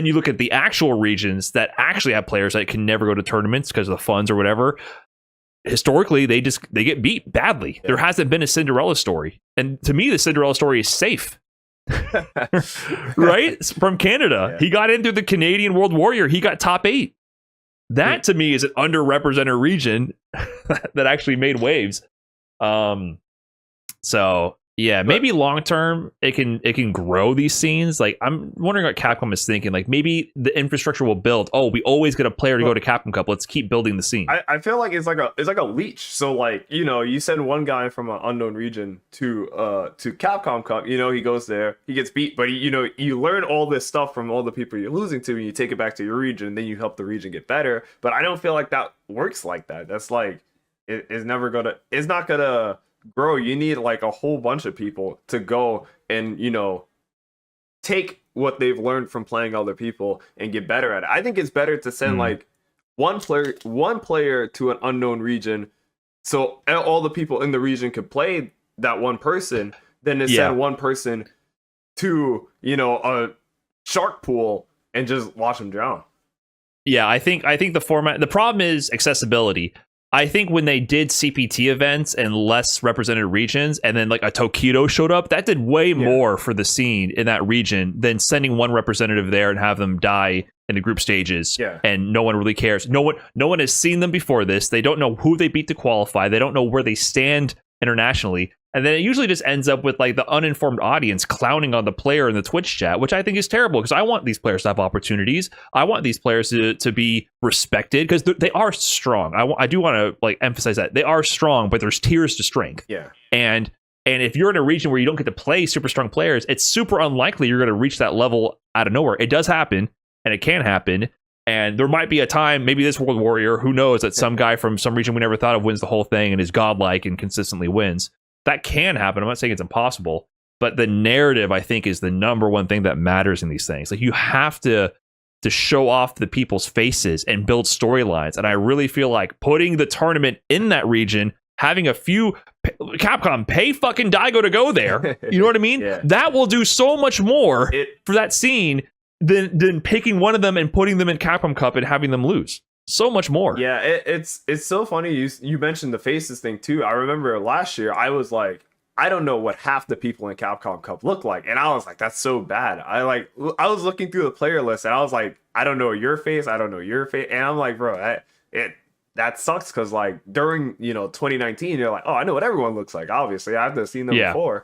then you look at the actual regions that actually have players that can never go to tournaments because of the funds or whatever. Historically, they get beat badly. There hasn't been a Cinderella story, and to me, the Cinderella story is safe. Right? From Canada. Yeah. He got in through the Canadian World Warrior. He got top 8. That to me is an underrepresented region that actually made waves. So yeah, maybe long term it can grow these scenes. Like I'm wondering what Capcom is thinking. Like maybe the infrastructure will build. Oh, we always get a player to go to Capcom Cup. Let's keep building the scene. I feel like it's like a leech. So like, you know, you send one guy from an unknown region to Capcom Cup. You know, he goes there, he gets beat, but you know, you learn all this stuff from all the people you're losing to, and you take it back to your region, and then you help the region get better. But I don't feel like that works like that. That's like it's not gonna grow. You need like a whole bunch of people to go and, you know, take what they've learned from playing other people and get better at it. I think it's better to send like one player to an unknown region, so all the people in the region could play that one person, than to send one person to, you know, a shark pool and just watch them drown. Yeah, I think the problem is accessibility. I think when they did CPT events and less represented regions, and then like a Tokido showed up, that did way more for the scene in that region than sending one representative there and have them die in the group stages. Yeah. And no one really cares. No one has seen them before this. They don't know who they beat to qualify. They don't know where they stand internationally. And then it usually just ends up with like the uninformed audience clowning on the player in the Twitch chat, which I think is terrible because I want these players to have opportunities. I want these players to be respected because they are strong. I do want to like emphasize that they are strong, but there's tiers to strength. Yeah. And if you're in a region where you don't get to play super strong players, it's super unlikely you're going to reach that level out of nowhere. It does happen, and it can happen. And there might be a time, maybe this World Warrior, who knows, that some guy from some region we never thought of wins the whole thing and is godlike and consistently wins. That can happen. I'm not saying it's impossible, but the narrative, I think, is the number one thing that matters in these things. Like you have to show off the people's faces and build storylines. And I really feel like putting the tournament in that region, having a few Capcom pay fucking Daigo to go there. You know what I mean? Yeah. That will do so much more for that scene than picking one of them and putting them in Capcom Cup and having them lose. So much more. Yeah, it's so funny you mentioned the faces thing too. I remember last year I was like, I don't know what half the people in Capcom Cup look like, and I was like, that's so bad. I was looking through the player list and I was like, I don't know your face, I don't know your face, and I'm like, bro, that sucks because like during 2019 you're like, oh, I know what everyone looks like. Obviously, I've seen them before,